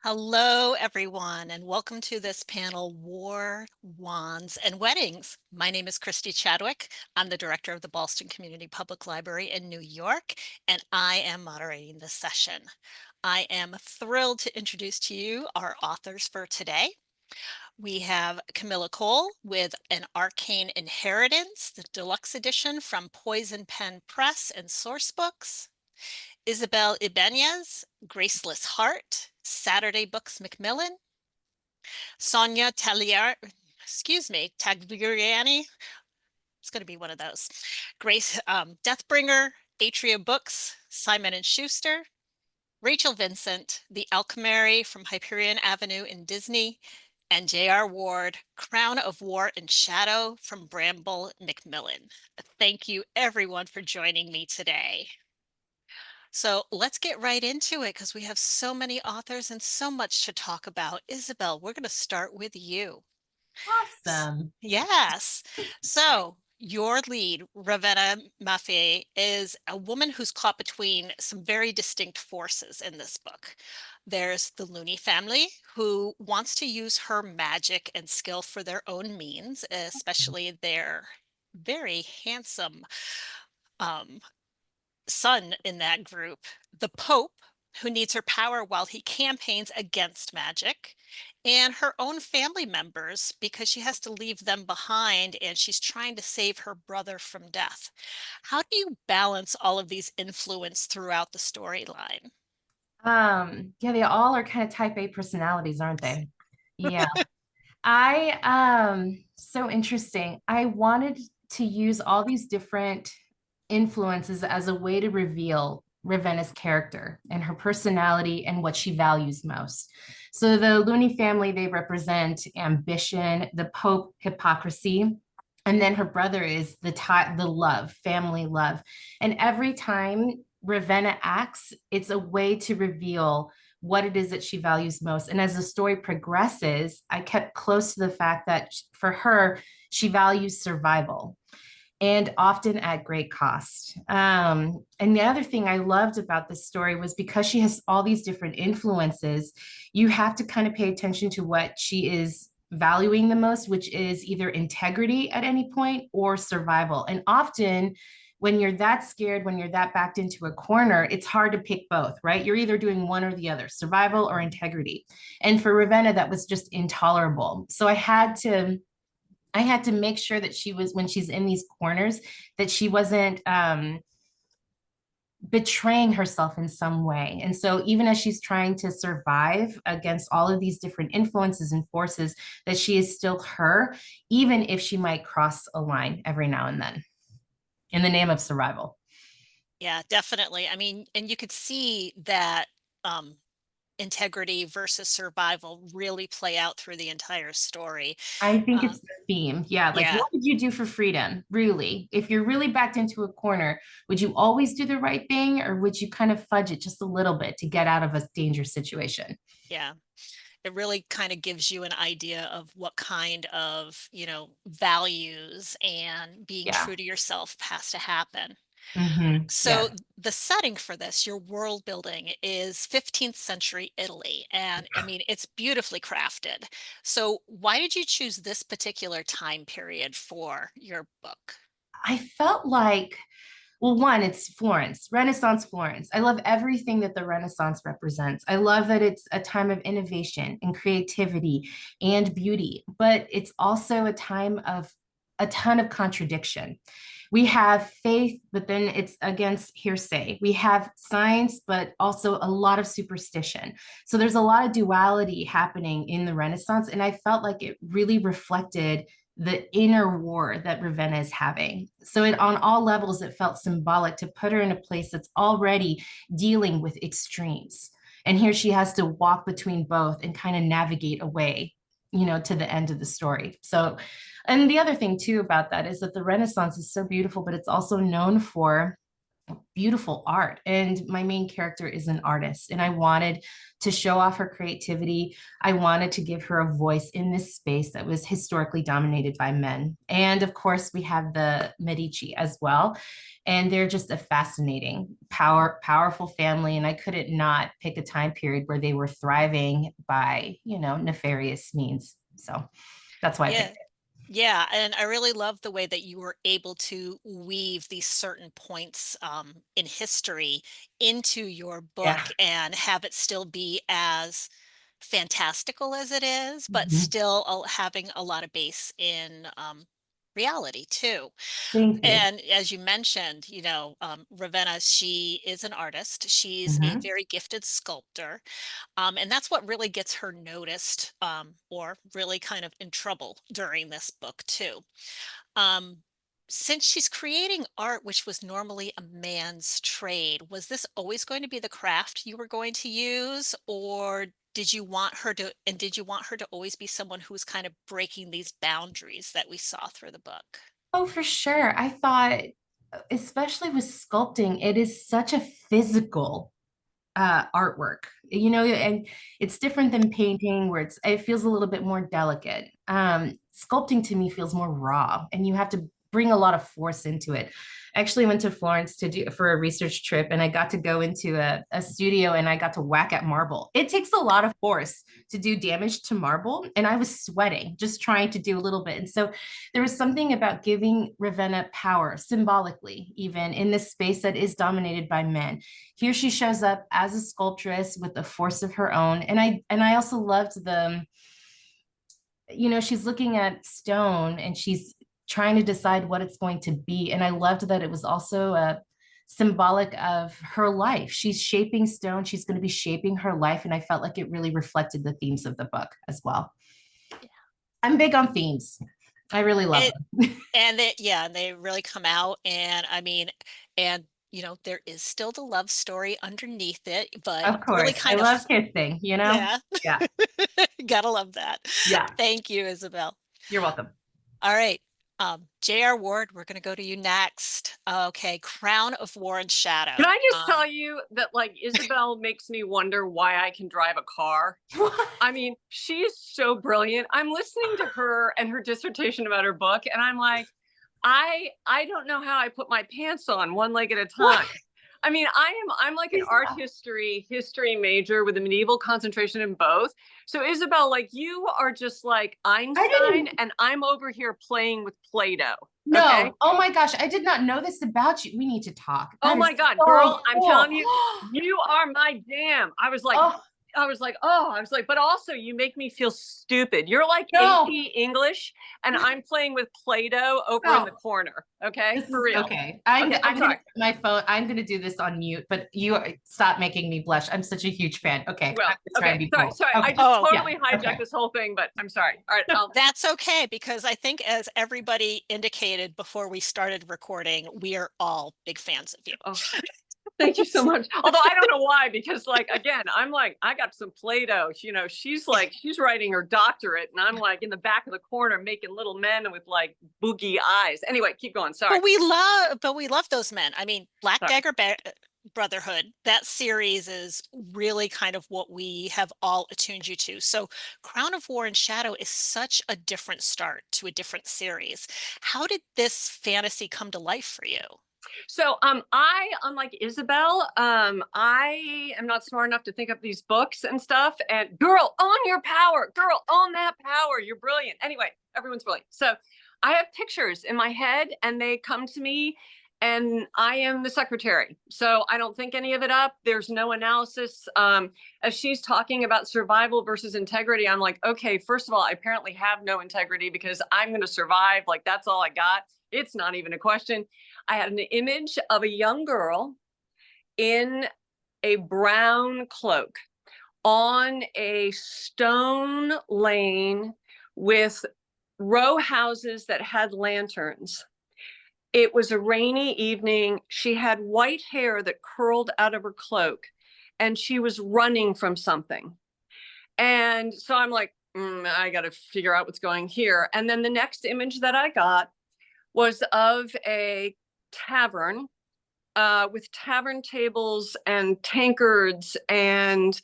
Hello, everyone, and welcome to this panel, War, Wands, and Weddings. My name is Kristi Chadwick. I'm the director of the Ballston Community Public Library in New York, and I am moderating this session. I am thrilled to introduce to you our authors for today. We have Kamilah Cole with An Arcane Inheritance, the deluxe edition from Poison Pen Press and Sourcebooks. Isabel Ibanez, Graceless Heart, Saturday Books Macmillan. Sonia Tagliareni. It's going to be one of those. Deathbringer, Atria Books, Simon and Schuster. Rachel Vincent, The Alchemary from Hyperion Avenue in Disney. And J.R. Ward, Crown of War and Shadow from Bramble Macmillan. Thank you, everyone, for joining me today. So let's get right into it because we have so many authors and so much to talk about. Isabel, we're going to start with you. Awesome. Yes. So your lead, Ravenna Maffei, is a woman who's caught between some very distinct forces in this book. There's the Looney family, who wants to use her magic and skill for their own means, especially their very handsome um, son in that group, the Pope, who needs her power while he campaigns against magic, and her own family members because she has to leave them behind and she's trying to save her brother from death. How do you balance all of these influence throughout the storyline? Yeah, they all are kind of type A personalities, aren't they? Yeah. So interesting. I wanted to use all these different influences as a way to reveal Ravenna's character and her personality and what she values most. So the Looney family, they represent ambition, the Pope, hypocrisy, and then her brother is the love, family love. And every time Ravenna acts, it's a way to reveal what it is that she values most. And as the story progresses, I kept close to the fact that for her, she values survival and often at great cost. And the other thing I loved about this story was because she has all these different influences, you have to kind of pay attention to what she is valuing the most, which is either integrity at any point or survival. And often, when you're that scared, when you're that backed into a corner, it's hard to pick both, right? You're either doing one or the other, survival or integrity. And for Ravenna, that was just intolerable. So I had to make sure that she was, when she's in these corners, that she wasn't betraying herself in some way. And so even as she's trying to survive against all of these different influences and forces, that she is still her, even if she might cross a line every now and then in the name of survival. Yeah, definitely. I mean, and you could see that integrity versus survival really play out through the entire story. I think Uh, it's the theme. Yeah. Like, yeah, what would you do for freedom? Really? If you're really backed into a corner, would you always do the right thing or would you kind of fudge it just a little bit to get out of a dangerous situation? yeah. It really kind of gives you an idea of what kind of, values and being Yeah. true to yourself has to happen. So Yes. the setting for this, your world building, is 15th century Italy. And I mean, it's beautifully crafted. So why did you choose this particular time period for your book? I felt like, well, one, it's Florence, Renaissance Florence. I love everything that the Renaissance represents. I love that it's a time of innovation and creativity and beauty, but it's also a time of a ton of contradiction. We have faith, but then it's against hearsay. We have science, but also a lot of superstition. So there's a lot of duality happening in the Renaissance. And I felt like it really reflected the inner war that Ravenna is having. So it on all levels, it felt symbolic to put her in a place that's already dealing with extremes. And here she has to walk between both and kind of navigate away, to the end of the story. So, and the other thing too about that is that the Renaissance is so beautiful, but it's also known for beautiful art. And my main character is an artist, and I wanted to show off her creativity. I wanted to give her a voice in this space that was historically dominated by men. And of course, we have the Medici as well. And they're just a fascinating, powerful family. And I couldn't not pick a time period where they were thriving by, nefarious means. So that's why I Yeah. picked it. Yeah, and I really love the way that you were able to weave these certain points in history into your book Yeah. and have it still be as fantastical as it is, but Mhm. still having a lot of base in reality too. Thank you. And as you mentioned, Ravenna, she is an artist. She's a Mhm. very gifted sculptor. And that's what really gets her noticed, or really kind of in trouble during this book too. Um, since she's creating art, which was normally a man's trade, was this always going to be the craft you were going to use, or did you want her to always be someone who was kind of breaking these boundaries that we saw through the book? Oh, for sure. I thought, especially with sculpting, it is such a physical artwork, and it's different than painting where it feels a little bit more delicate. Sculpting to me feels more raw, and you have to bring a lot of force into it. I actually went to Florence for a research trip, and I got to go into a studio, and I got to whack at marble. It takes a lot of force to do damage to marble, and I was sweating just trying to do a little bit. And so there was something about giving Ravenna power symbolically, even in this space that is dominated by men. Here she shows up as a sculptress with a force of her own. And I also loved she's looking at stone and she's trying to decide what it's going to be. And I loved that it was also a symbolic of her life. She's shaping stone, she's going to be shaping her life. And I felt like it really reflected the themes of the book as well. I'm big on themes. I really love It them. and they really come out, and I mean, and there is still the love story underneath it, but Of really course. I kind of love kissing, yeah. Yeah. Gotta love that. Yeah. Thank you, Isabel. You're welcome. All right. J.R. Ward, we're going to go to you next. Okay, Crown of War and Can Shadow. I just tell you that, like, Isabel makes me wonder why I can drive a car? I mean, she is so brilliant. I'm listening to her and her dissertation about her book, and I'm like, I don't know how I put my pants on one leg at a time. I mean, I'm like an art history major with a medieval concentration in both. So Isabel, like, you are just like Einstein, and I'm over here playing with Play-Doh. No. Okay. Oh my gosh, I did not know this about you. We need to talk. Oh my God, so girl, I'm cool. telling you, you are my jam. Oh, But also you make me feel stupid. You're like no. AP English, and I'm playing with Play-Doh over in the corner. Okay, for real. Okay. Okay, I'm I'm gonna sorry. put my phone. I'm gonna do this on mute, but stop making me blush. I'm such a huge fan. Okay. Well, I'm gonna try and okay, be sorry, cool. sorry. Okay. I just Oh, totally hijacked okay. this whole thing, but I'm sorry. All right. no, that's okay, because I think as everybody indicated before we started recording, we are all big fans of you. Oh, thank you so much. Although I don't know why, because, like, again, I'm like, I got some Play-Doh. She's writing her doctorate, and I'm like in the back of the corner making little men with like boogie eyes. Anyway, keep going. Sorry. But we love those men. I mean, Black Sorry. Dagger Brotherhood, that series is really kind of what we have all attuned you to. So Crown of War and Shadow is such a different start to a different series. How did this fantasy come to life for you? So I, unlike Isabel, I am not smart enough to think up these books and stuff. And girl, own your power. Girl, own that power. You're brilliant. Anyway, everyone's brilliant. So I have pictures in my head, and they come to me, and I am the secretary. So I don't think any of it up. There's no analysis. As she's talking about survival versus integrity, I'm like, okay, first of all, I apparently have no integrity because I'm going to survive. Like, that's all I got. It's not even a question. I had an image of a young girl in a brown cloak on a stone lane with row houses that had lanterns. It was a rainy evening. She had white hair that curled out of her cloak, and she was running from something. And so I'm like, I got to figure out what's going here. And then the next image that I got was of a tavern with tavern tables and tankards and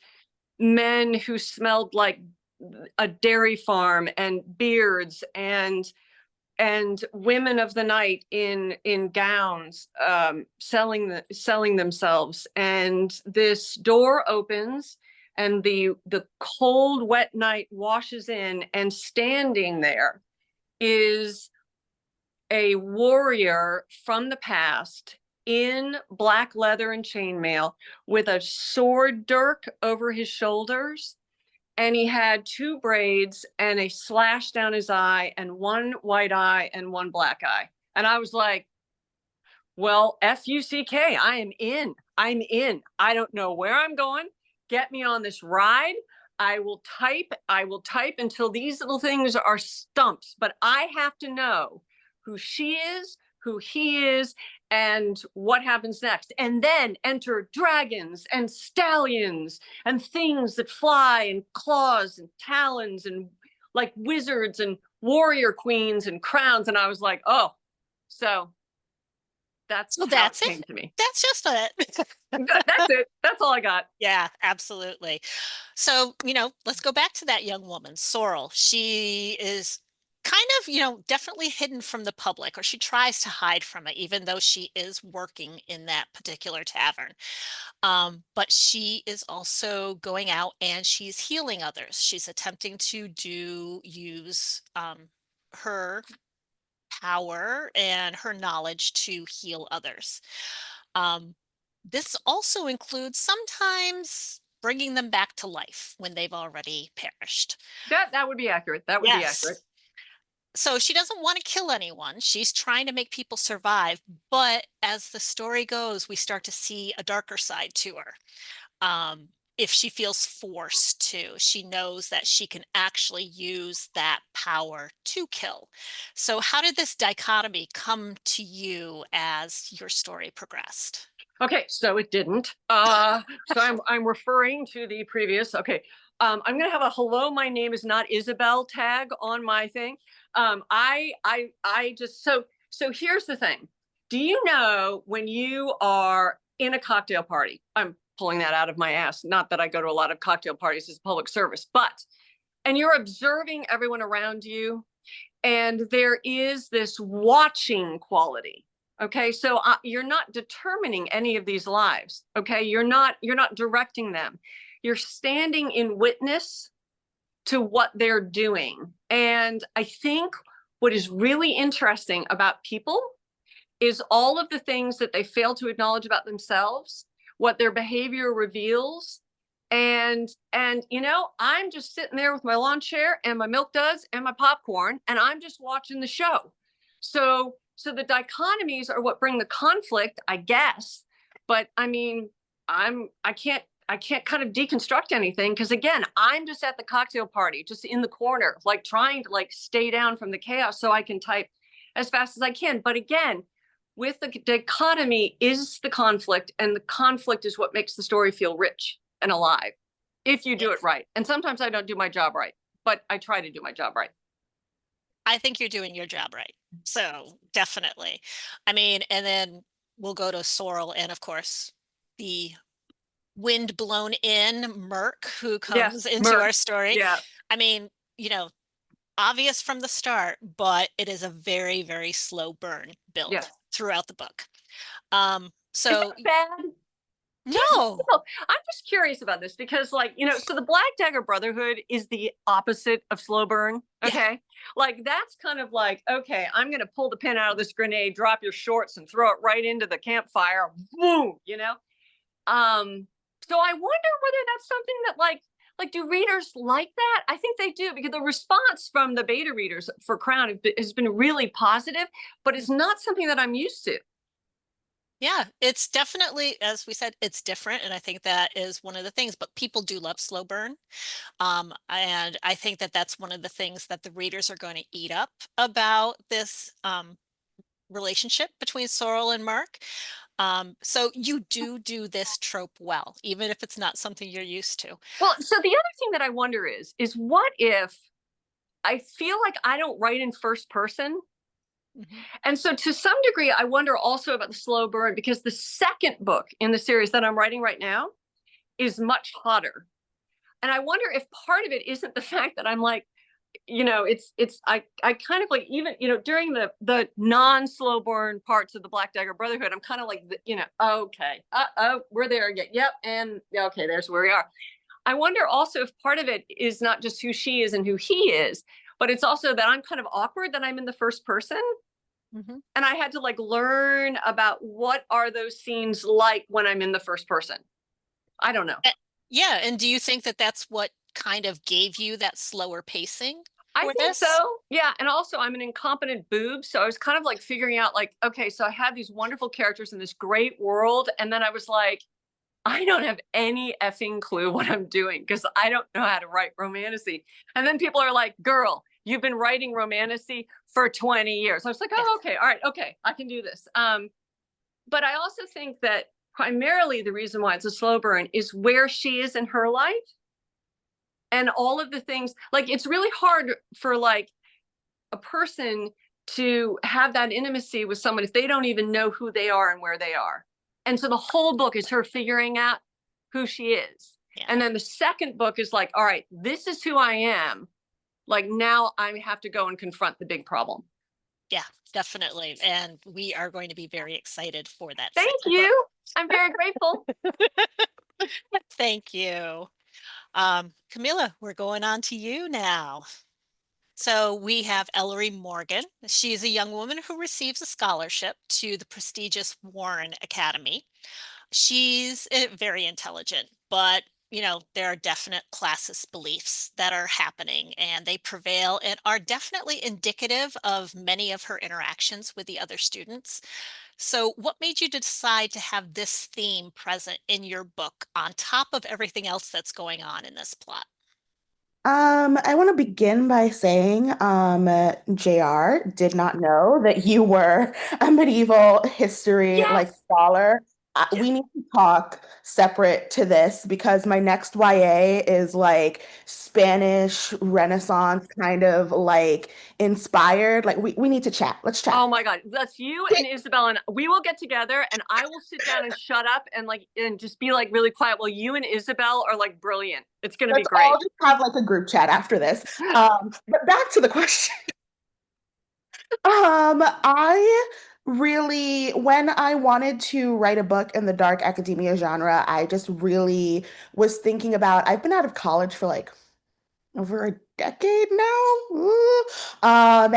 men who smelled like a dairy farm and beards and women of the night in gowns, selling themselves. And this door opens and the cold, wet night washes in, and standing there is a warrior from the past in black leather and chainmail with a sword dirk over his shoulders. And he had 2 braids and a slash down his eye and 1 white eye and 1 black eye. And I was like, well, F-U-C-K, I am in. I'm in. I don't know where I'm going. Get me on this ride. I will type until these little things are stumps, but I have to know who she is, who he is, and what happens next. And then enter dragons and stallions and things that fly and claws and talons and like wizards and warrior queens and crowns. And I was like, oh, so that's that's came it. to me. That's just it. That's it. That's all I got. Yeah, absolutely. So, let's go back to that young woman, Sorrel. She is kind of, definitely hidden from the public, or she tries to hide from it, even though she is working in that particular tavern. But she is also going out and she's healing others. She's attempting to use her power and her knowledge to heal others. This also includes sometimes bringing them back to life when they've already perished. That would be accurate. That would be accurate. So she doesn't want to kill anyone. She's trying to make people survive. But as the story goes, we start to see a darker side to her. If she feels forced to, she knows that she can actually use that power to kill. So how did this dichotomy come to you as your story progressed? Okay, so it didn't. So I'm referring to the previous. Okay, I'm gonna have a hello, my name is not Isabel tag on my thing. I just so here's the thing. Do you know when you are in a cocktail party? I'm pulling that out of my ass. Not that I go to a lot of cocktail parties as a public service, and you're observing everyone around you, and there is this watching quality. Okay, so you're not determining any of these lives. Okay, you're not directing them. You're standing in witness to what they're doing. And I think what is really interesting about people is all of the things that they fail to acknowledge about themselves, what their behavior reveals. And I'm just sitting there with my lawn chair and my milk duds and my popcorn, and I'm just watching the show. So the dichotomies are what bring the conflict, I guess. But I mean, I can't kind of deconstruct anything, because again, I'm just at the cocktail party, just in the corner, like trying to stay down from the chaos so I can type as fast as I can. But again, with the dichotomy is the conflict, and the conflict is what makes the story feel rich and alive, if you do it right. And sometimes I don't do my job right, but I try to do my job right. I think you're doing your job right. So definitely. I mean, and then we'll go to Sorrel, and of course, the wind blown in Merc who comes into our story. Yeah. I mean, obvious from the start, but it is a very, very slow burn build throughout the book. So is that bad? No, I'm just curious about this, because so the Black Dagger Brotherhood is the opposite of slow burn. Okay. Yeah. That's kind of okay, I'm going to pull the pin out of this grenade, drop your shorts and throw it right into the campfire. Boom, So I wonder whether that's something that do readers like that? I think they do, because the response from the beta readers for Crown has been really positive, but it's not something that I'm used to. Yeah, it's definitely, as we said, it's different. And I think that is one of the things, but people do love slow burn. And I think that that's one of the things that the readers are going to eat up about this relationship between Sorrel and Mark. So you do this trope well, even if it's not something you're used to. Well, so the other thing that I wonder is what if I feel like I don't write in first person, And so to some degree, I wonder also about the slow burn, because the second book in the series that I'm writing right now is much hotter. And I wonder if part of it isn't the fact that I'm like, I kind of like, even, during the non-slow burn parts of the Black Dagger Brotherhood, I'm kind of like, okay, we're there again. Yep. And okay, there's where we are. I wonder also if part of it is not just who she is and who he is, but it's also that I'm kind of awkward that I'm in the first person. And I had to like learn about what are those scenes like when I'm in the first person. I don't know. Yeah. And do you think that that's what kind of gave you that slower pacing? I think so. Yeah. And also I'm an incompetent boob. So I was kind of like figuring out like, okay, so I have these wonderful characters in this great world. And then I was like, I don't have any effing clue what I'm doing because I don't know how to write romantasy. And then people are like, girl, you've been writing romantasy for 20 years. I was like, oh, okay. All right. Okay. I can do this. But I also think that primarily the reason why it's a slow burn is where she is in her life. And all of the things, like, it's really hard for like a person to have that intimacy with someone if they don't even know who they are and where they are. And so the whole book is her figuring out who she is. Yeah. And then the second book is like, all right, this is who I am. Like, now I have to go and confront the big problem. Yeah, definitely. And we are going to be very excited for that. Thank you. Book. I'm very grateful. Thank you. Kamilah, we're going on to you now. So we have Ellery Morgan. She's a young woman who receives a scholarship to the prestigious Warren Academy. She's very intelligent, but there are definite classist beliefs that are happening, and they prevail and are definitely indicative of many of her interactions with the other students. So what made you decide to have this theme present in your book on top of everything else that's going on in this plot? I want to begin by saying, JR did not know that you were a medieval history scholar. We need to talk separate to this because my next YA is like Spanish Renaissance kind of like inspired. Like we need to chat. Let's chat. Oh my God. That's you and Isabel, and we will get together and I will sit down and shut up and just be like really quiet while you and Isabel are like brilliant. It's going to be great. I'll just have like a group chat after this. But back to the question. I really, when I wanted to write a book in the dark academia genre, I just really was thinking about, I've been out of college for like over a decade now.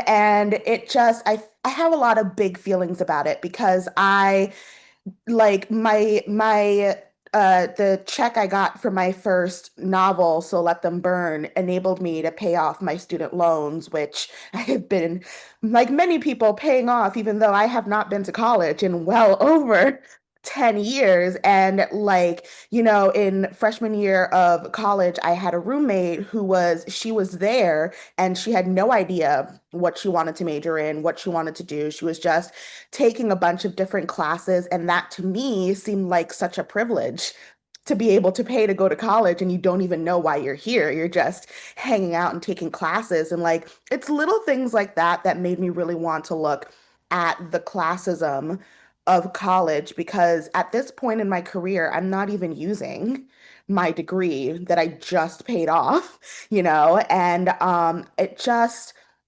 And it just, I have a lot of big feelings about it because I like the check I got for my first novel, So Let Them Burn, enabled me to pay off my student loans, which I have been, like many people, paying off, even though I have not been to college in well over 10 years. And like, in freshman year of college, I had a roommate she was there and she had no idea what she wanted to major in, what she wanted to do. She was just taking a bunch of different classes. And that to me seemed like such a privilege to be able to pay to go to college and you don't even know why you're here. You're just hanging out and taking classes. And like, it's little things like that that made me really want to look at the classism of college because at this point in my career, I'm not even using my degree that I just paid off, and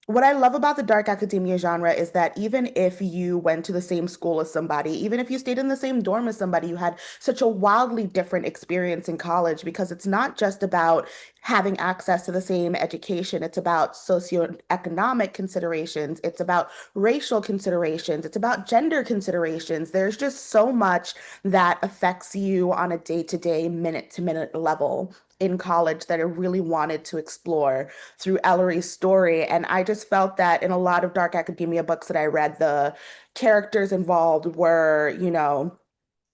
what I love about the dark academia genre is that even if you went to the same school as somebody, even if you stayed in the same dorm as somebody, you had such a wildly different experience in college because it's not just about having access to the same education. It's about socioeconomic considerations. It's about racial considerations. It's about gender considerations. There's just so much that affects you on a day-to-day, minute-to-minute level in college that I really wanted to explore through Ellery's story. And I just felt that in a lot of dark academia books that I read, the characters involved were,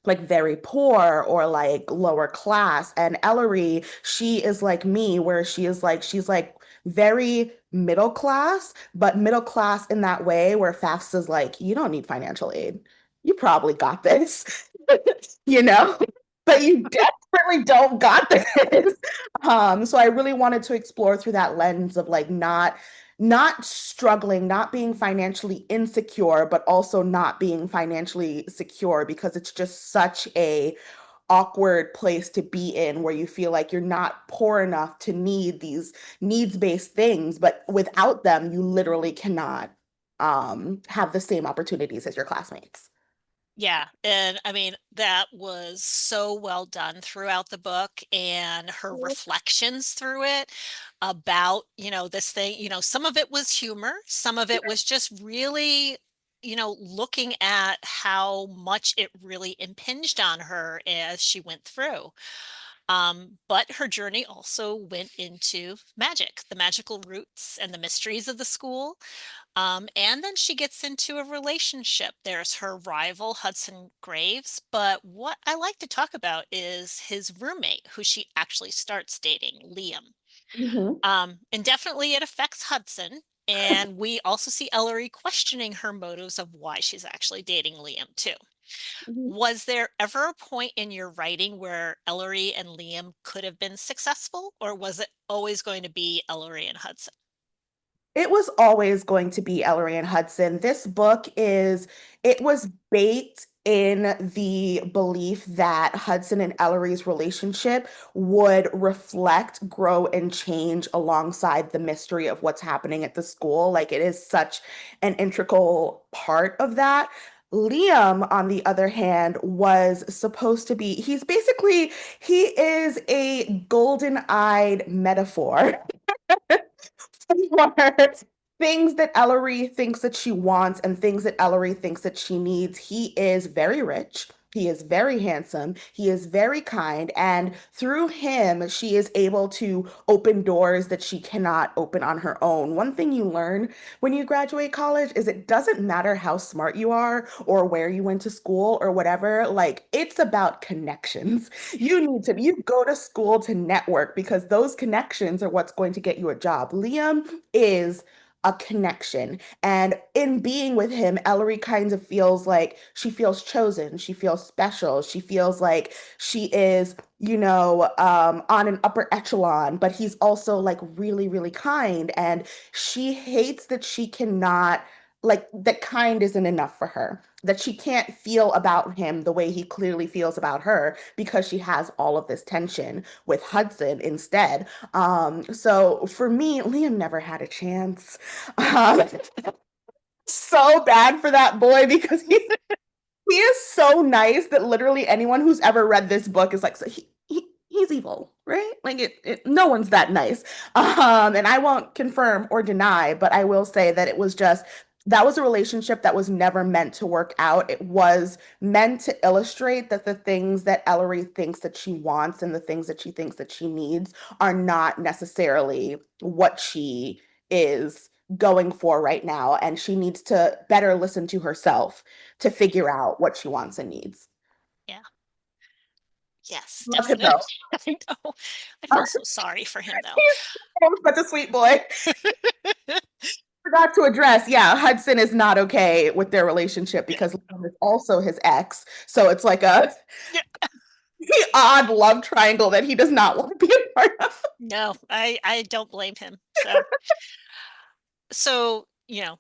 like very poor or like lower class. And Ellery, she is like me, where she's like very middle class, but middle class in that way where FAFSA is like, you don't need financial aid. You probably got this, but you desperately don't got this. So I really wanted to explore through that lens of like not not struggling, not being financially insecure, but also not being financially secure because it's just such a awkward place to be in where you feel like you're not poor enough to need these needs-based things, but without them, you literally cannot have the same opportunities as your classmates. Yeah, and I mean, that was so well done throughout the book, and her reflections through it about, this thing, some of it was humor, some of it was just really, looking at how much it really impinged on her as she went through. But her journey also went into magic, the magical roots and the mysteries of the school. And then she gets into a relationship. There's her rival, Hudson Graves. But what I like to talk about is his roommate, who she actually starts dating, Liam. Mhm. And definitely it affects Hudson. And we also see Ellery questioning her motives of why she's actually dating Liam, too. Mhm. Was there ever a point in your writing where Ellery and Liam could have been successful, or was it always going to be Ellery and Hudson? It was always going to be Ellery and Hudson. It was baked in the belief that Hudson and Ellery's relationship would reflect, grow, and change alongside the mystery of what's happening at the school. Like it is such an integral part of that. Liam, on the other hand, was supposed to be, he is a golden-eyed metaphor for things that Ellery thinks that she wants and things that Ellery thinks that she needs. He is very rich. He is very handsome. He is very kind. And through him, she is able to open doors that she cannot open on her own. One thing you learn when you graduate college is it doesn't matter how smart you are or where you went to school or whatever. Like, it's about connections. You go to school to network because those connections are what's going to get you a job. Liam is a connection. And in being with him, Ellery kind of feels like she feels chosen. She feels special. She feels like she is, on an upper echelon, but he's also like really, really kind. And she hates that she cannot, like, that kind isn't enough for her, that she can't feel about him the way he clearly feels about her because she has all of this tension with Hudson instead. So for me, Liam never had a chance. Um, so bad for that boy because he is so nice that literally anyone who's ever read this book is like, so he's evil, right? Like no one's that nice. And I won't confirm or deny, but I will say that that was a relationship that was never meant to work out. It was meant to illustrate that the things that Ellery thinks that she wants and the things that she thinks that she needs are not necessarily what she is going for right now. And she needs to better listen to herself to figure out what she wants and needs. Yeah. Yes, Love him definitely. though. I know. I feel so sorry for him though. He's such a sweet boy. Forgot to address, yeah, Hudson is not okay with their relationship because Liam is also his ex. So it's like a Yeah. odd love triangle that he does not want to be a part of. No, I don't blame him. So,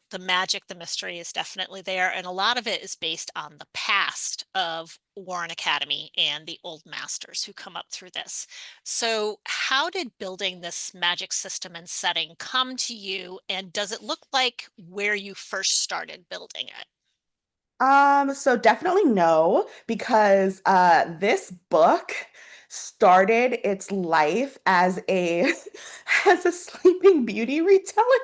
the magic, the mystery is definitely there. And a lot of it is based on the past of Warren Academy and the old masters who come up through this. So, how did building this magic system and setting come to you? And does it look like where you first started building it? So definitely no, because this book started its life as a as a Sleeping Beauty retelling.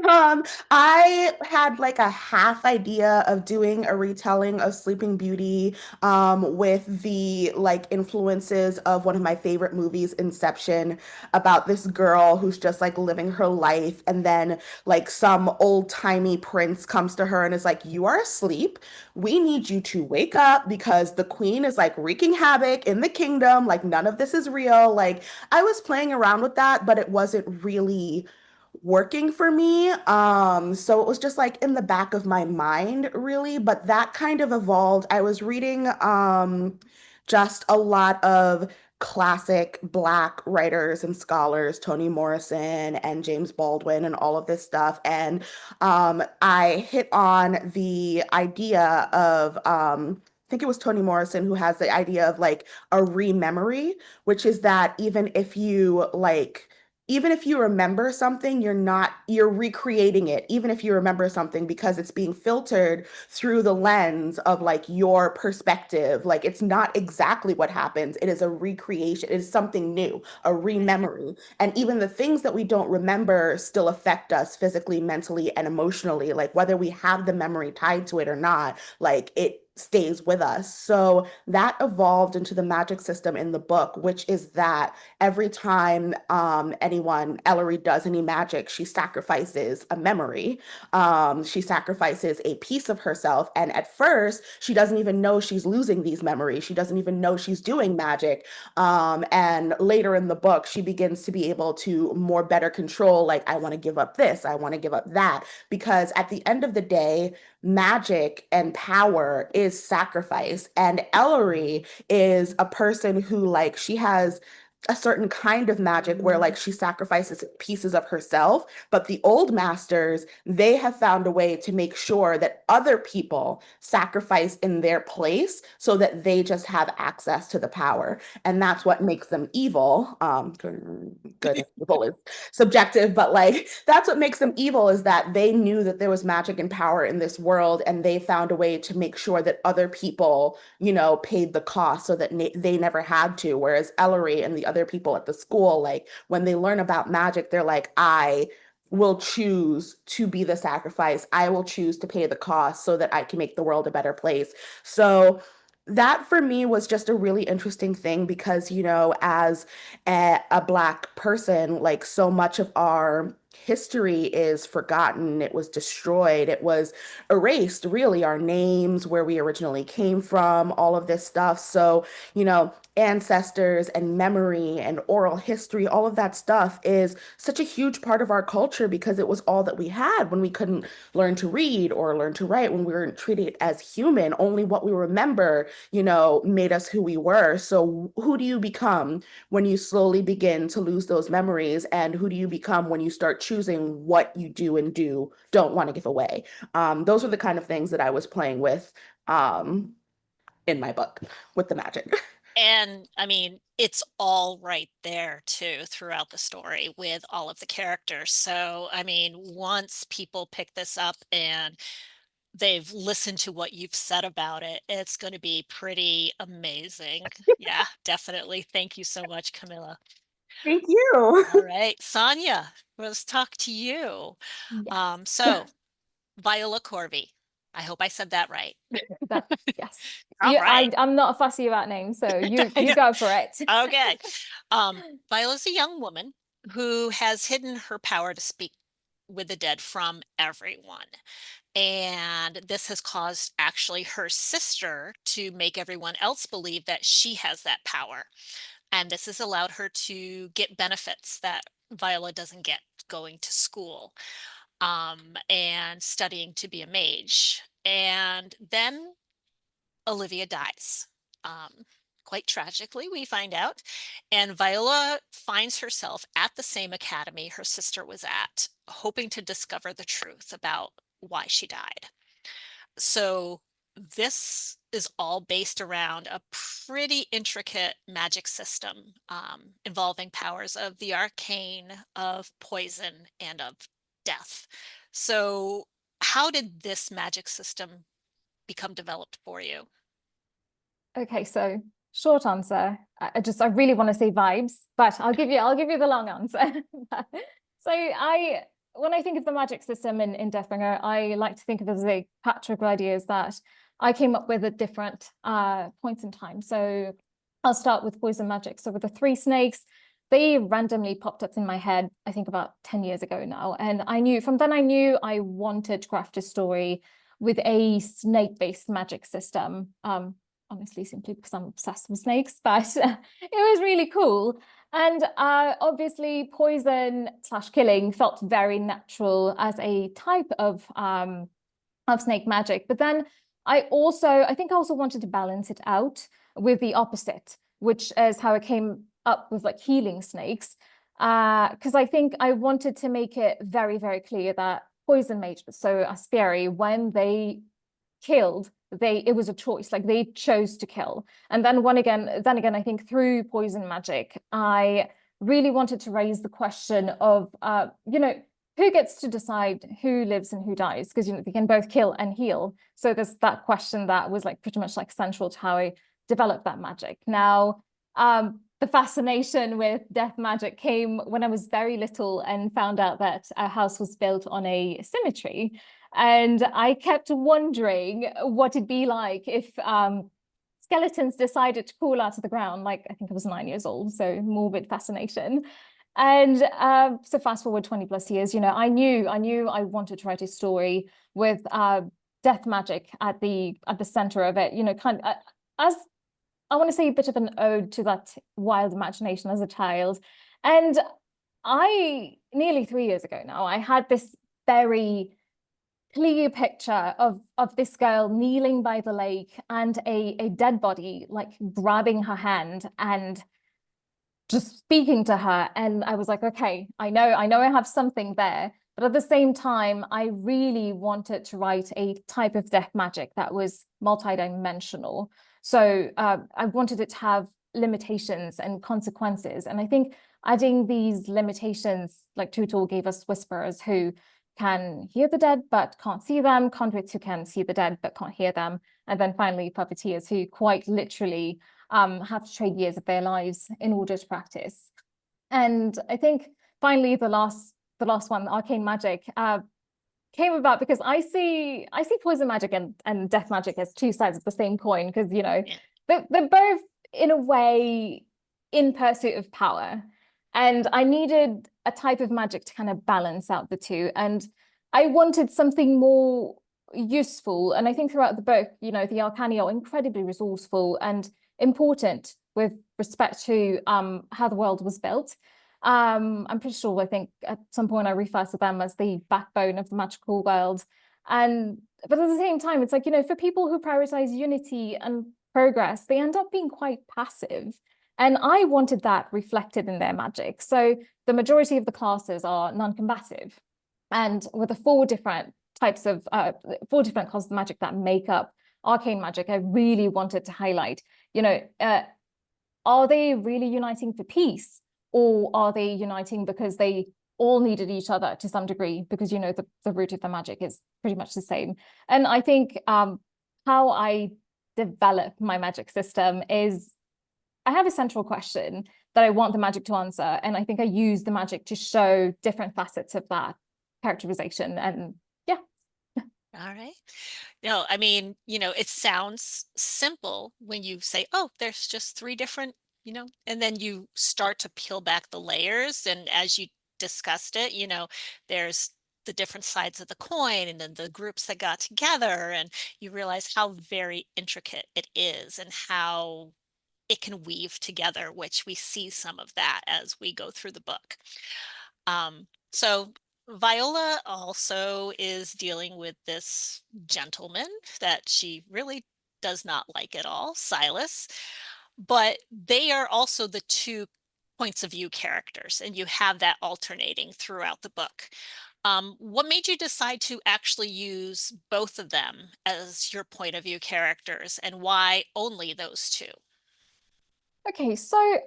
Oh, I had like a half idea of doing a retelling of Sleeping Beauty, with the like influences of one of my favorite movies, Inception, about this girl who's just like living her life, and then like some old-timey prince comes to her and is like, "You are asleep. We need you to wake up because the queen is like wreaking havoc in the kingdom. Like none of this is real." Like I was playing around with that, but it wasn't really working for me. So it was just like in the back of my mind, really. But that kind of evolved. I was reading just a lot of classic Black writers and scholars, Toni Morrison and James Baldwin and all of this stuff. And I hit on the idea of, I think it was Toni Morrison who has the idea of like a rememory, which is that even if you remember something, you're recreating it, even if you remember something, because it's being filtered through the lens of like your perspective. Like it's not exactly what happens. It is a recreation. It is something new, a rememory. And even the things that we don't remember still affect us physically, mentally, and emotionally. Like whether we have the memory tied to it or not, like it stays with us. So that evolved into the magic system in the book, which is that every time Ellery does any magic, she sacrifices a memory. She sacrifices a piece of herself. And at first, she doesn't even know she's losing these memories. She doesn't even know she's doing magic. And later in the book, she begins to be able to more better control, like, I want to give up this, I want to give up that. Because at the end of the day, magic and power is sacrifice. And Ellery is a person who, like, she has a certain kind of magic where like she sacrifices pieces of herself, but the old masters, they have found a way to make sure that other people sacrifice in their place so that they just have access to the power. And that's what makes them evil. Good, evil is subjective, but like that's what makes them evil, is that they knew that there was magic and power in this world, and they found a way to make sure that other people, paid the cost so that they never had to. Whereas Ellery and the other people at the school, like when they learn about magic, they're like, I will choose to be the sacrifice. I will choose to pay the cost so that I can make the world a better place. So that for me was just a really interesting thing because, as a Black person, like so much of our history is forgotten. It was destroyed. It was erased, really, our names, where we originally came from, all of this stuff. So, ancestors and memory and oral history, all of that stuff is such a huge part of our culture because it was all that we had when we couldn't learn to read or learn to write, when we weren't treated as human. Only what we remember, made us who we were. So who do you become when you slowly begin to lose those memories? And who do you become when you start choosing what you do and don't want to give away? Those are the kind of things that I was playing with in my book with the magic. And I mean, it's all right there too throughout the story with all of the characters. So, I mean, once people pick this up and they've listened to what you've said about it, it's going to be pretty amazing. Yeah, definitely. Thank you so much, Kamilah. Thank you. All right, Sonia, let's talk to you. Yes. So Viola Corby, I hope I said that right. Yes. All right. I'm not fussy about names, so you Yeah. go for it. Okay. Viola's a young woman who has hidden her power to speak with the dead from everyone. And this has caused actually her sister to make everyone else believe that she has that power. And this has allowed her to get benefits that Viola doesn't get, going to school and studying to be a mage. And then Olivia dies. Quite tragically, we find out. And Viola finds herself at the same academy her sister was at, hoping to discover the truth about why she died. So this is all based around a pretty intricate magic system involving powers of the arcane, of poison, and of death. So how did this magic system become developed for you? Okay, so short answer. I really want to say vibes, but I'll give you the long answer. So when I think of the magic system in Deathbringer, I like to think of it as a patchwork of ideas that I came up with at different points in time. So I'll start with poison magic. So with the 3 snakes, they randomly popped up in my head, I think about 10 years ago now. And from then I knew I wanted to craft a story with a snake-based magic system. Honestly, simply because I'm obsessed with snakes, but it was really cool. And obviously poison/killing felt very natural as a type of snake magic. But then I think I also wanted to balance it out with the opposite. which is how I came up with like healing snakes. Because I think I wanted to make it very, very clear that poison mages, so Aspiari, when they killed, it was a choice, like they chose to kill. And then again, I think through poison magic, I really wanted to raise the question of, who gets to decide who lives and who dies? Because, they can both kill and heal. So there's that question that was like pretty much like central to how I developed that magic. Now, the fascination with death magic came when I was very little and found out that our house was built on a cemetery. And I kept wondering what it'd be like if skeletons decided to crawl out of the ground. Like, I think I was 9 years old, so morbid fascination. And so fast forward 20 plus years, I knew I wanted to write a story with death magic at the center of it, kind of as I want to say a bit of an ode to that wild imagination as a child. And nearly 3 years ago now, I had this very clear picture of this girl kneeling by the lake and a dead body, like grabbing her hand and just speaking to her. And I was like, okay, I know I have something there. But at the same time, I really wanted to write a type of death magic that was multidimensional. So I wanted it to have limitations and consequences. And I think adding these limitations, like Tutor gave us whisperers who can hear the dead but can't see them, conduits who can see the dead but can't hear them, and then finally puppeteers who quite literally have to trade years of their lives in order to practice. And I think finally the last one, arcane magic, came about because I see poison magic and death magic as two sides of the same coin, because they're both in a way in pursuit of power, and I needed a type of magic to kind of balance out the two, and I wanted something more useful. And I think throughout the book, the Arcane are incredibly resourceful and important with respect to how the world was built. I'm pretty sure, I think at some point I refer to them as the backbone of the magical world. But at the same time, it's like, for people who prioritize unity and progress, they end up being quite passive. And I wanted that reflected in their magic. So the majority of the classes are non-combative. And with the four different classes of magic that make up arcane magic, I really wanted to highlight, are they really uniting for peace? Or are they uniting because they all needed each other to some degree? Because, the root of the magic is pretty much the same. And I think how I develop my magic system is I have a central question that I want the magic to answer. And I think I use the magic to show different facets of that characterization. And yeah. All right. No, I mean, it sounds simple when you say, oh, there's just three different, and then you start to peel back the layers. And as you discussed it, there's the different sides of the coin and then the groups that got together, and you realize how very intricate it is and how it can weave together, which we see some of that as we go through the book. So Viola also is dealing with this gentleman that she really does not like at all, Silas, but they are also the two points of view characters, and you have that alternating throughout the book. What made you decide to actually use both of them as your point of view characters, and why only those two? Okay, so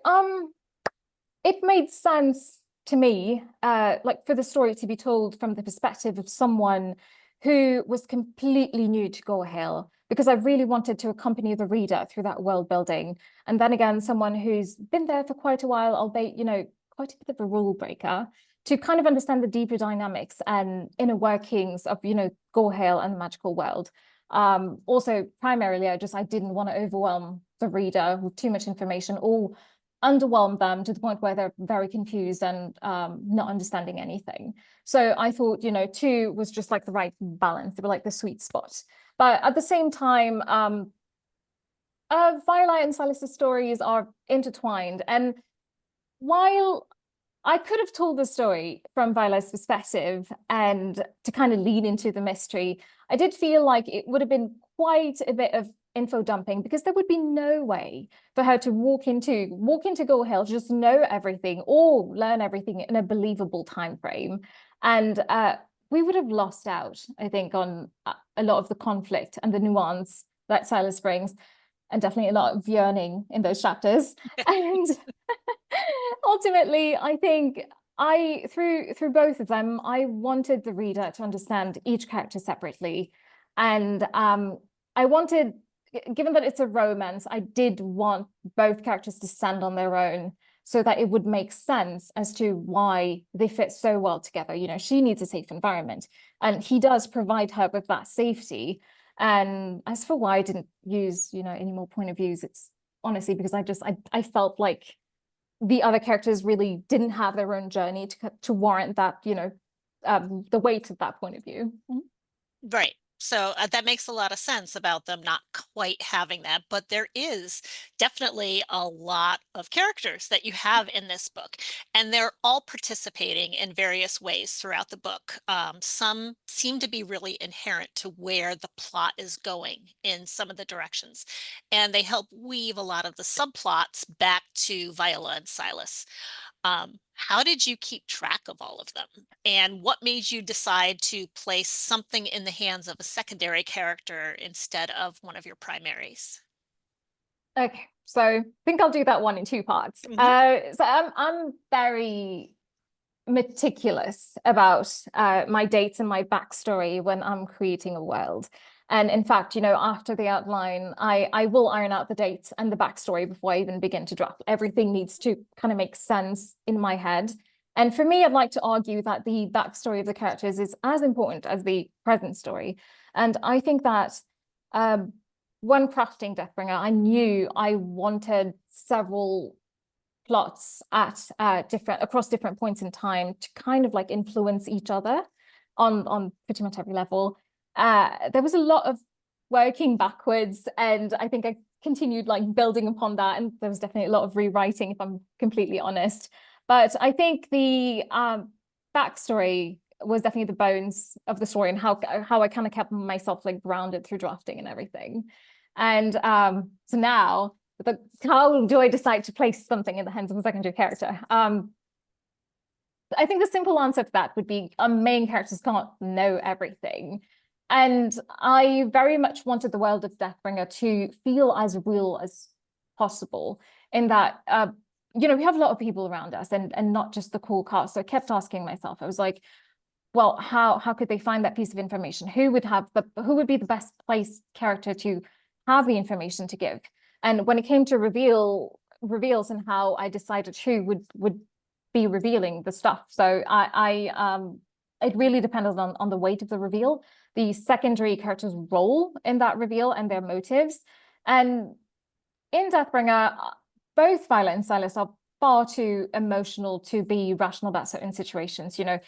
it made sense to me, like for the story to be told from the perspective of someone who was completely new to Gore Hill, because I really wanted to accompany the reader through that world building. And then again, someone who's been there for quite a while, albeit, quite a bit of a rule breaker, to kind of understand the deeper dynamics and inner workings of, Gore Hill and the magical world. Also, primarily, I didn't want to overwhelm the reader with too much information or underwhelm them to the point where they're very confused and not understanding anything. So I thought, two was just like the right balance. They were like the sweet spot. But at the same time, Viola and Silas's stories are intertwined. And while I could have told the story from Viola's perspective and to kind of lean into the mystery, I did feel like it would have been quite a bit of info dumping, because there would be no way for her to walk into Gore Hill, just know everything or learn everything in a believable time frame. And we would have lost out, I think, on a lot of the conflict and the nuance that Silas brings, and definitely a lot of yearning in those chapters. And ultimately, I think through both of them, I wanted the reader to understand each character separately. And I wanted, given that it's a romance, I did want both characters to stand on their own so that it would make sense as to why they fit so well together. You know, she needs a safe environment, and he does provide her with that safety. And as for why I didn't use, you know, any more point of views, it's honestly because I felt like the other characters really didn't have their own journey to warrant that, you know, the weight of that point of view. Right. So that makes a lot of sense about them not quite having that, but there is definitely a lot of characters that you have in this book, and they're all participating in various ways throughout the book. Some seem to be really inherent to where the plot is going in some of the directions, and they help weave a lot of the subplots back to Viola and Silas. How did you keep track of all of them? And what made you decide to place something in the hands of a secondary character instead of one of your primaries? Okay, so I think I'll do that one in two parts. Mhm. So I'm very meticulous about my dates and my backstory when I'm creating a world. And in fact, you know, after the outline, I will iron out the dates and the backstory before I even begin to draft. Everything needs to kind of make sense in my head. And for me, I'd like to argue that the backstory of the characters is as important as the present story. And I think that when crafting Deathbringer, I knew I wanted several plots at across different points in time to kind of like influence each other on pretty much every level. There was a lot of working backwards, and I think I continued like building upon that, and there was definitely a lot of rewriting, if I'm completely honest. But I think the backstory was definitely the bones of the story, and how I kind of kept myself like grounded through drafting and everything. And so now, how do I decide to place something in the hands of a secondary character? I think the simple answer to that would be main characters can't know everything. And I very much wanted the world of Deathbringer to feel as real as possible, in that, you know, we have a lot of people around us, and not just the core cast. So I kept asking myself, I was like, well, how could they find that piece of information? Who would be the best placed character to have the information to give? And when it came to reveals and how I decided who would be revealing the stuff, so it really depended on the weight of the reveal, the secondary character's role in that reveal, and their motives. And in Deathbringer, both Viola and Silas are far too emotional to be rational about certain situations. You know,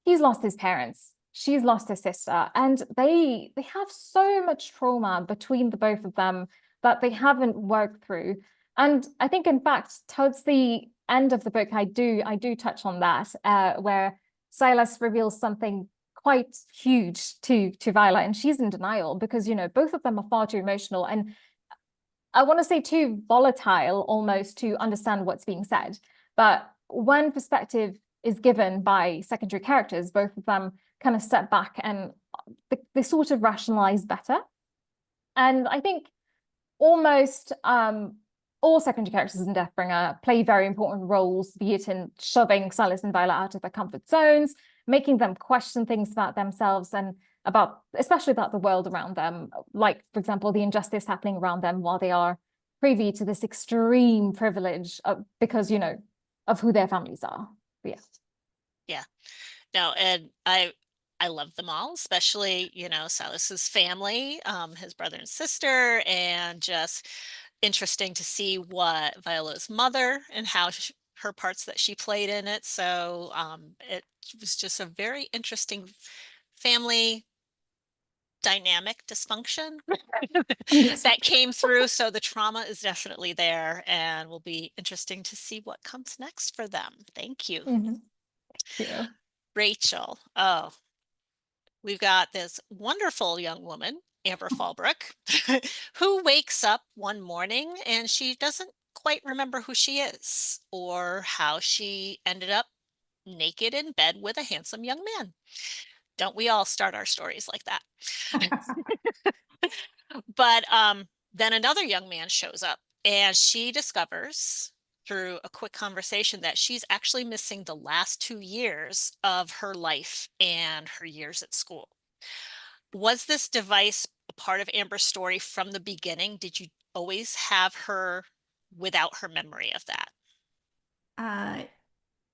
he's lost his parents, she's lost her sister, and they have so much trauma between the both of them that they haven't worked through. And I think, in fact, towards the end of the book, I do touch on that, where Silas reveals something quite huge to Viola, and she's in denial because, you know, both of them are far too emotional, and I want to say too volatile almost to understand what's being said. But when perspective is given by secondary characters, both of them kind of step back and they sort of rationalize better. And I think almost all secondary characters in Deathbringer play very important roles, be it in shoving Silas and Viola out of their comfort zones, making them question things about themselves and especially about the world around them. Like, for example, the injustice happening around them while they are privy to this extreme privilege because, you know, of who their families are. But Yeah. No, and I love them all, especially, you know, Silas's family, his brother and sister, and just interesting to see what Viola's mother and how her parts that she played in it. So it was just a very interesting family dynamic dysfunction that came through. So the trauma is definitely there, and will be interesting to see what comes next for them. Thank you. Thank you. Rachel. Oh, we've got this wonderful young woman Amber Fallbrook, who wakes up one morning and she doesn't quite remember who she is or how she ended up naked in bed with a handsome young man. Don't we all start our stories like that? But then another young man shows up and she discovers through a quick conversation that she's actually missing the last 2 years of her life and her years at school. Was this device a part of Amber's story from the beginning? Did you always have her without her memory of that?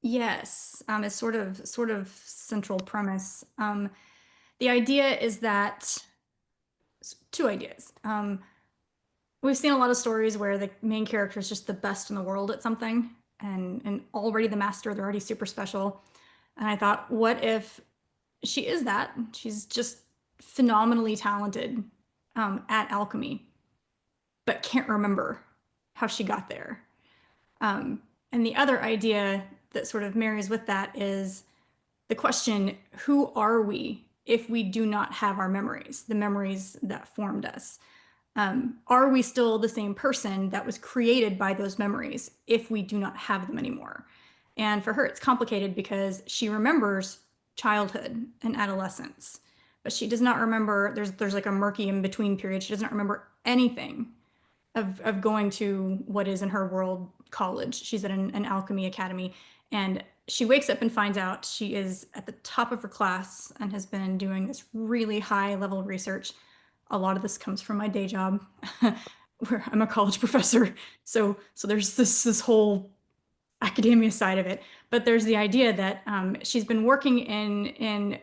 Yes, it's sort of central premise. The idea is that two ideas. We've seen a lot of stories where the main character is just the best in the world at something, and already the master, they're already super special. And I thought, what if she is that? She's just phenomenally talented at alchemy, but can't remember how she got there. And the other idea that sort of marries with that is the question, who are we if we do not have our memories, the memories that formed us? Are we still the same person that was created by those memories if we do not have them anymore? And for her, it's complicated because she remembers childhood and adolescence, but she does not remember, there's like a murky in between period. She doesn't remember anything of going to what is in her world college. She's at an alchemy academy, and she wakes up and finds out she is at the top of her class and has been doing this really high level research. A lot of this comes from my day job where I'm a college professor. So there's this whole academia side of it, but there's the idea that she's been working in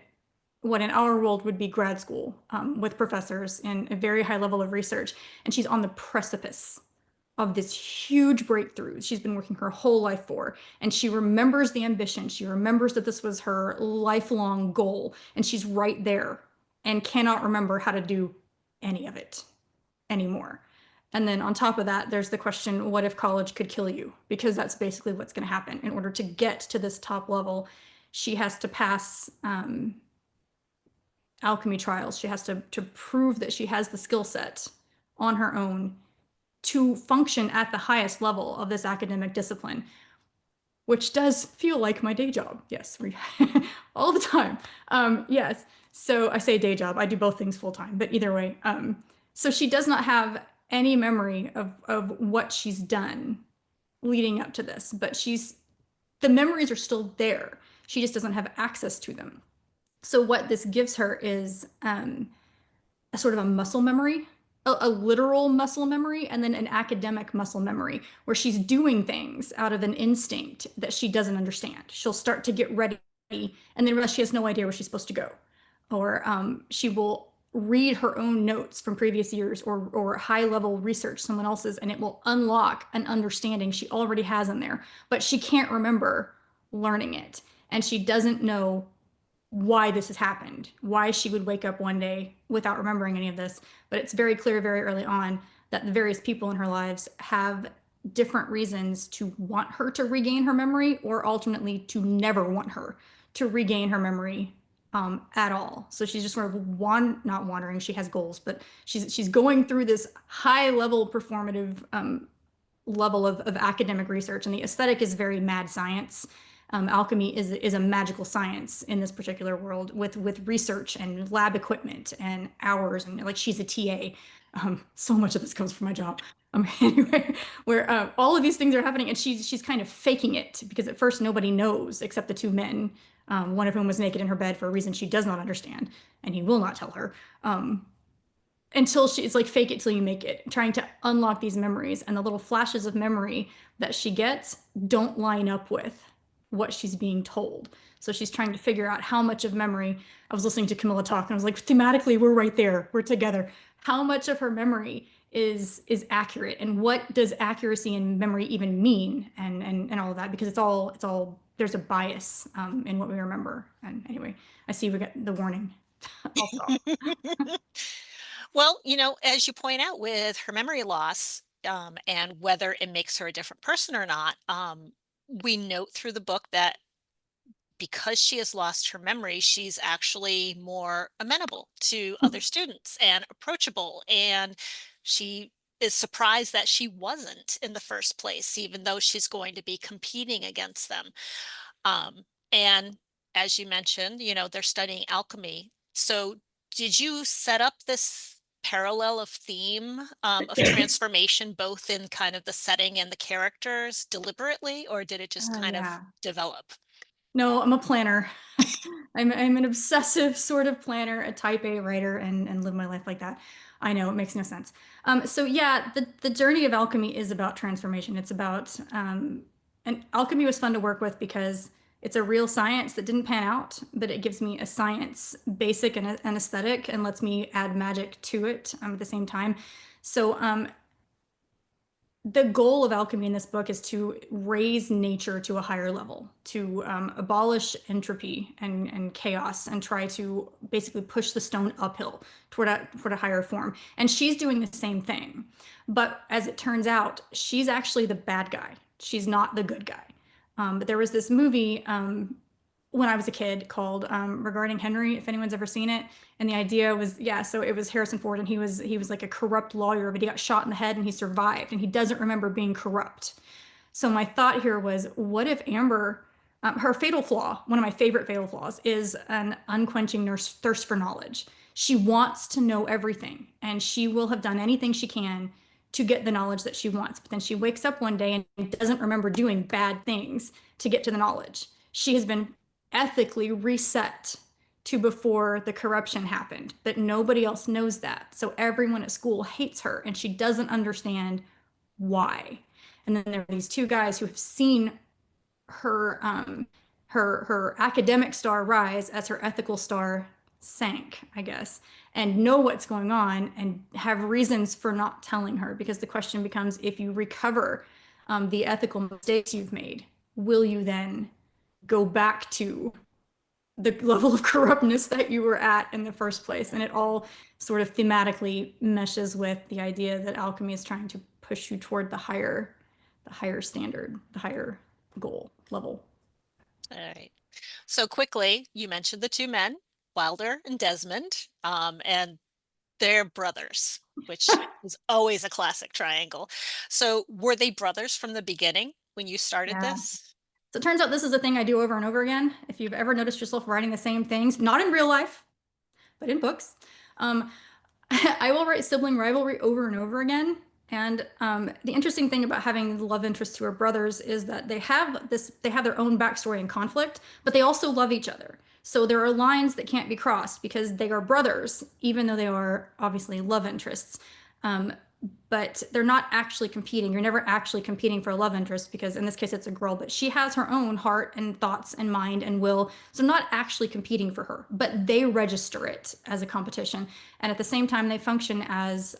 what in our world would be grad school with professors in a very high level of research. And she's on the precipice of this huge breakthrough she's been working her whole life for. And she remembers the ambition. She remembers that this was her lifelong goal. And she's right there and cannot remember how to do any of it anymore. And then on top of that, there's the question, what if college could kill you? Because that's basically what's going to happen. In order to get to this top level, she has to pass alchemy trials. She has to prove that she has the skill set on her own to function at the highest level of this academic discipline, which does feel like my day job. Yes, all the time. Yes. So I say day job. I do both things full time, but either way. So she does not have any memory of what she's done leading up to this, but the memories are still there. She just doesn't have access to them. So what this gives her is a sort of a muscle memory, a literal muscle memory, and then an academic muscle memory where she's doing things out of an instinct that she doesn't understand. She'll start to get ready and then realize she has no idea where she's supposed to go. Or she will read her own notes from previous years or high level research someone else's, and it will unlock an understanding she already has in there, but she can't remember learning it. And she doesn't know why this has happened, why she would wake up one day without remembering any of this. But it's very clear very early on that the various people in her lives have different reasons to want her to regain her memory, or alternately to never want her to regain her memory at all. So she's just sort of not wandering, she has goals, but she's going through this high level performative level of academic research, and the aesthetic is very mad science. Alchemy is a magical science in this particular world with research and lab equipment and hours, and like she's a TA. So much of this comes from my job. Anyway, where all of these things are happening, and she's kind of faking it because at first nobody knows except the two men, one of whom was naked in her bed for a reason she does not understand, and he will not tell her. Until it's like fake it till you make it, trying to unlock these memories, and the little flashes of memory that she gets don't line up with what she's being told. So she's trying to figure out how much of memory. I was listening to Kamilah talk, and I was like, thematically, we're right there, we're together. How much of her memory is accurate, and what does accuracy in memory even mean, and all of that, because it's all there's a bias in what we remember. And anyway, I see we got the warning. I'll stop. Well, as you point out with her memory loss, and whether it makes her a different person or not, we note through the book that because she has lost her memory, she's actually more amenable to other students and approachable. And she is surprised that she wasn't in the first place, even though she's going to be competing against them. And as you mentioned, they're studying alchemy. So did you set up this parallel of theme of transformation, both in kind of the setting and the characters deliberately, or did it just kind of develop? No, I'm a planner. I'm an obsessive sort of planner, a type A writer, and live my life like that. I know it makes no sense. So yeah, the journey of alchemy is about transformation. It's about, and alchemy was fun to work with because it's a real science that didn't pan out, but it gives me a science basic and an aesthetic and lets me add magic to it at the same time. So the goal of alchemy in this book is to raise nature to a higher level, to abolish entropy and chaos, and try to basically push the stone uphill toward a higher form. And she's doing the same thing. But as it turns out, she's actually the bad guy. She's not the good guy. But there was this movie when I was a kid called Regarding Henry, if anyone's ever seen it. And the idea was, so it was Harrison Ford, and he was like a corrupt lawyer, but he got shot in the head and he survived, and he doesn't remember being corrupt. So my thought here was, what if Amber, her fatal flaw, one of my favorite fatal flaws, is an unquenching thirst for knowledge. She wants to know everything, and she will have done anything she can to get the knowledge that she wants. But then she wakes up one day and doesn't remember doing bad things to get to the knowledge. She has been ethically reset to before the corruption happened, but nobody else knows that. So everyone at school hates her, and she doesn't understand why. And then there are these two guys who have seen her her academic star rise as her ethical star sank, I guess, and know what's going on and have reasons for not telling her, because the question becomes, if you recover the ethical mistakes you've made, will you then go back to the level of corruptness that you were at in the first place? And it all sort of thematically meshes with the idea that alchemy is trying to push you toward the higher standard, the higher goal level. All right. So quickly, you mentioned the two men, Wilder and Desmond, and they're brothers, which is always a classic triangle. So were they brothers from the beginning when you started this? So it turns out this is a thing I do over and over again. If you've ever noticed yourself writing the same things, not in real life, but in books, I will write sibling rivalry over and over again. And the interesting thing about having the love interests who are brothers is that they have their own backstory and conflict, but they also love each other. So there are lines that can't be crossed because they are brothers, even though they are obviously love interests. But they're not actually competing. You're never actually competing for a love interest, because in this case it's a girl, but she has her own heart and thoughts and mind and will. So not actually competing for her, but they register it as a competition. And at the same time, they function as,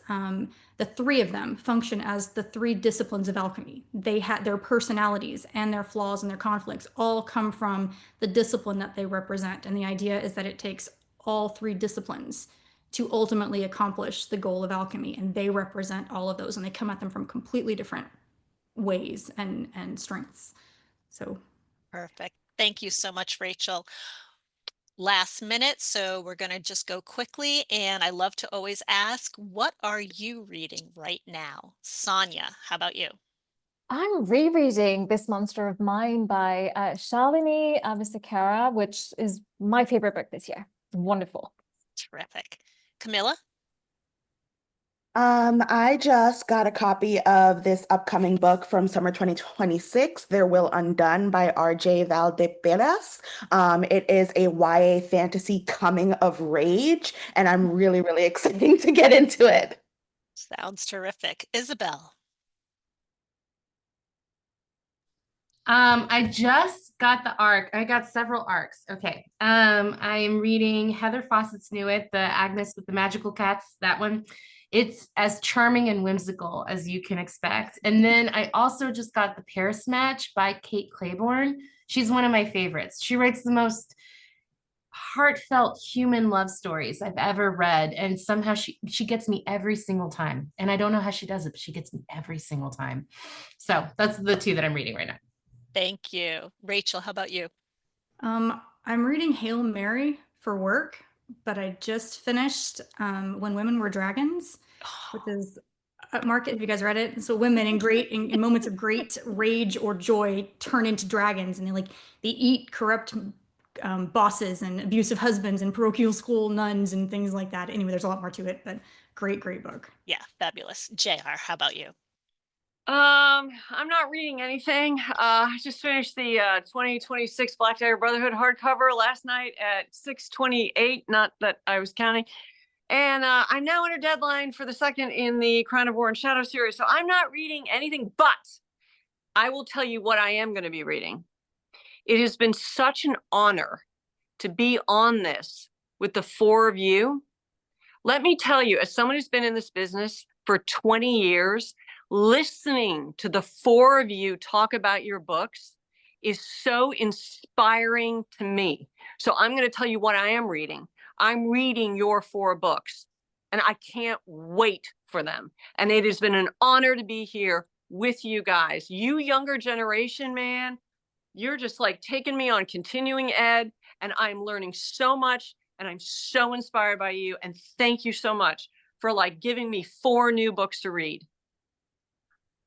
the three of them function as the three disciplines of alchemy. They had their personalities and their flaws and their conflicts all come from the discipline that they represent. And the idea is that it takes all three disciplines to ultimately accomplish the goal of alchemy, and they represent all of those, and they come at them from completely different ways and strengths. So perfect. Thank you so much, Rachel. Last minute, so we're going to just go quickly, and I love to always ask, what are you reading right now? Sonia, how about you? I'm rereading This Monster of Mine by Shalini Abhisakara, which is my favorite book this year. Wonderful. Terrific. Kamilah? I just got a copy of this upcoming book from summer 2026, Their Will Undone by R.J. Valdeperas. It is a YA fantasy coming of rage, and I'm really, really excited to get into it. Sounds terrific. Isabel? I just got the arc. I got several arcs. Okay. I am reading Heather Fawcett's Newitt, the Agnes with the Magical Cats, that one. It's as charming and whimsical as you can expect. And then I also just got The Paris Match by Kate Claiborne. She's one of my favorites. She writes the most heartfelt human love stories I've ever read. And somehow she gets me every single time. And I don't know how she does it, but she gets me every single time. So that's the two that I'm reading right now. Thank you. Rachel, how about you? I'm reading Hail Mary for work, but I just finished When Women Were Dragons, which is Market, if you guys read it. So women in moments of great rage or joy turn into dragons, and they eat corrupt bosses and abusive husbands and parochial school nuns and things like that. Anyway, there's a lot more to it, but great book. Yeah, fabulous. JR, how about you? I'm not reading anything. I just finished the 2026 Black Dagger Brotherhood hardcover last night at 6:28. Not that I was counting. And I'm now under deadline for the second in the Crown of War and Shadow series. So I'm not reading anything, but I will tell you what I am going to be reading. It has been such an honor to be on this with the four of you. Let me tell you, as someone who's been in this business for 20 years, listening to the four of you talk about your books is so inspiring to me. So I'm going to tell you what I am reading. I'm reading your four books, and I can't wait for them. And it has been an honor to be here with you guys. You younger generation, man, you're just like taking me on continuing ed, and I'm learning so much, and I'm so inspired by you. And thank you so much for giving me 4 new books to read.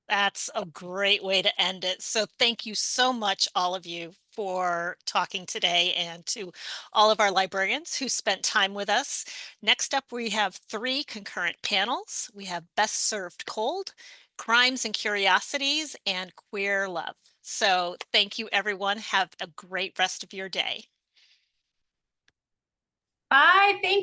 That's a great way to end it. So thank you so much, all of you, for talking today, and to all of our librarians who spent time with us. Next up, we have 3 concurrent panels. We have Best Served Cold, Crimes and Curiosities, and Queer Love. So thank you, everyone. Have a great rest of your day. Bye. Thank